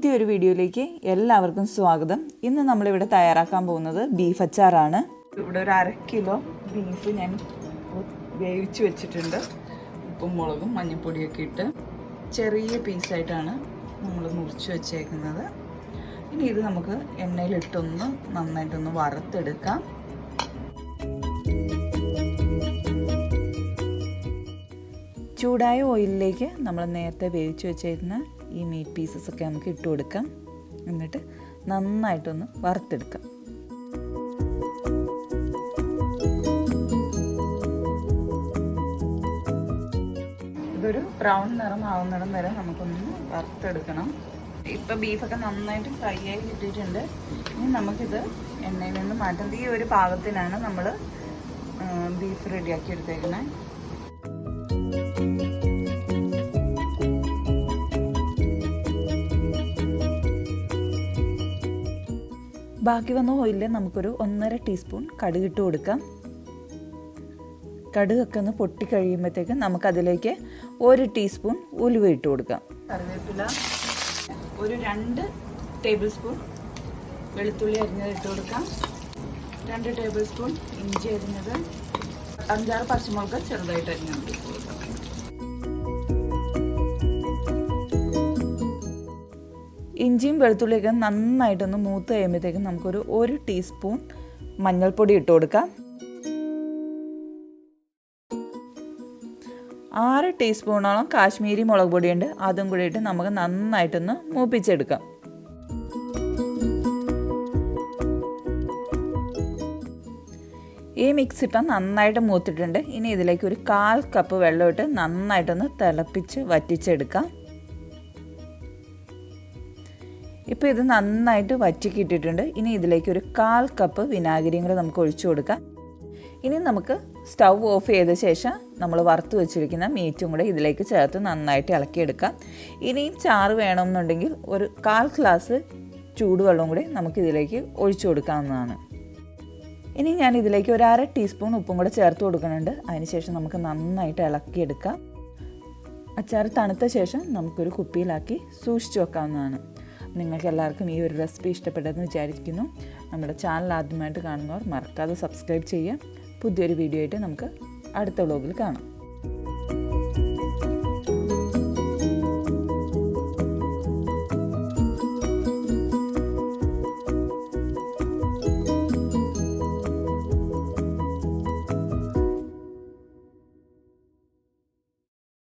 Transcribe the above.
പുതിയൊരു വീഡിയോയിലേക്ക് എല്ലാവർക്കും സ്വാഗതം. ഇന്ന് നമ്മളിവിടെ തയ്യാറാക്കാൻ പോകുന്നത് ബീഫ് അച്ചാറാണ്. ഇവിടെ ഒരു 1/2 കിലോ ബീഫ് ഞാൻ വേവിച്ച് വെച്ചിട്ടുണ്ട്. ഉപ്പും മുളകും മഞ്ഞൾപ്പൊടിയൊക്കെ ഇട്ട് ചെറിയ പീസായിട്ടാണ് നമ്മൾ മുറിച്ച് വെച്ചേക്കുന്നത്. ഇനി ഇത് നമുക്ക് എണ്ണയിലിട്ടൊന്ന് നന്നായിട്ടൊന്ന് വറുത്തെടുക്കാം. ചൂടായ ഓയിലിലേക്ക് നമ്മൾ നേരത്തെ വേവിച്ച് വെച്ചിരുന്ന ഈ മീറ്റ് പീസസ് ഒക്കെ നമുക്ക് ഇട്ട് കൊടുക്കാം. എന്നിട്ട് നന്നായിട്ടൊന്ന് വറുത്തെടുക്കാം. ഇതൊരു ബ്രൗൺ നിറം ആവുന്നിടം വരെ നമുക്കൊന്ന് വറുത്തെടുക്കണം. ഇപ്പം ബീഫൊക്കെ നന്നായിട്ട് ഫ്രൈ ആയി കിട്ടിയിട്ടുണ്ട്. ഇനി നമുക്കിത് എണ്ണയിൽ നിന്ന് മാറ്റാം. ഈ ഒരു പാകത്തിനാണ് നമ്മൾ ബീഫ് റെഡിയാക്കി എടുത്തേക്കുന്നത്. ബാക്കി വന്ന ഓയിലിൽ നമുക്കൊരു 1.5 ടീസ്പൂൺ കടുക് ഇട്ട് കൊടുക്കാം. കടുകൊക്കെ ഒന്ന് പൊട്ടി കഴിയുമ്പോഴത്തേക്ക് നമുക്കതിലേക്ക് 1 ടീസ്പൂൺ ഉലുവ ഇട്ട് കൊടുക്കാം. കറിവേപ്പില ഒരു 2 ടേബിൾ സ്പൂൺ വെളുത്തുള്ളി അരിഞ്ഞത് ഇട്ട് കൊടുക്കാം. 2 ടേബിൾ സ്പൂൺ ഇഞ്ചി അരിഞ്ഞത്, 5-6 പച്ചമുളക് ചെറുതായിട്ട് അരിഞ്ഞത് ഇട്ട് കൊടുക്കാം. ഇഞ്ചിയും വെളുത്തുള്ളിയൊക്കെ നന്നായിട്ടൊന്ന് മൂത്ത് കഴിയുമ്പോഴത്തേക്കും നമുക്കൊരു 1 ടീസ്പൂൺ മഞ്ഞൾപ്പൊടി ഇട്ട് കൊടുക്കാം. 6 ടീസ്പൂണോളം കാശ്മീരി മുളക് പൊടിയുണ്ട്. അതും കൂടി ഇട്ട് നമുക്ക് നന്നായിട്ടൊന്ന് മൂപ്പിച്ചെടുക്കാം. ഈ മിക്സ് ഇപ്പം നന്നായിട്ട് മൂത്തിട്ടുണ്ട്. ഇനി ഇതിലേക്ക് ഒരു 1/4 കപ്പ് വെള്ളം ഇട്ട് നന്നായിട്ടൊന്ന് തിളപ്പിച്ച് വറ്റിച്ചെടുക്കാം. ഇപ്പോൾ ഇത് നന്നായിട്ട് വറ്റിക്കിട്ടിട്ടുണ്ട്. ഇനി ഇതിലേക്ക് ഒരു 1/4 കപ്പ് വിനാഗിരിയും കൂടെ നമുക്ക് ഒഴിച്ചു കൊടുക്കാം. ഇനി നമുക്ക് സ്റ്റൗ ഓഫ് ചെയ്ത ശേഷം നമ്മൾ വറുത്ത് വെച്ചിരിക്കുന്ന മീറ്റും കൂടെ ഇതിലേക്ക് ചേർത്ത് നന്നായിട്ട് ഇളക്കിയെടുക്കാം. ഇനിയും ചാറ് വേണമെന്നുണ്ടെങ്കിൽ ഒരു 1/4 ഗ്ലാസ് ചൂടുവെള്ളം കൂടി നമുക്കിതിലേക്ക് ഒഴിച്ചു കൊടുക്കാവുന്നതാണ്. ഇനി ഞാൻ ഇതിലേക്ക് ഒരു 1/2 ടീസ്പൂൺ ഉപ്പും കൂടെ ചേർത്ത് കൊടുക്കുന്നുണ്ട്. അതിനുശേഷം നമുക്ക് നന്നായിട്ട് ഇളക്കിയെടുക്കാം. അച്ചാർ തണുത്ത ശേഷം നമുക്കൊരു കുപ്പിയിലാക്കി സൂക്ഷിച്ച് വെക്കാവുന്നതാണ്. നിങ്ങൾക്ക് എല്ലാവർക്കും ഈ ഒരു റെസിപ്പി ഇഷ്ടപ്പെട്ടെന്ന് വിചാരിക്കുന്നു. നമ്മുടെ ചാനൽ ആദ്യമായിട്ട് കാണുന്നവർ മറക്കാതെ സബ്സ്ക്രൈബ് ചെയ്യുക. പുതിയൊരു വീഡിയോ ആയിട്ട് നമുക്ക് അടുത്ത വ്ലോഗിൽ കാണാം.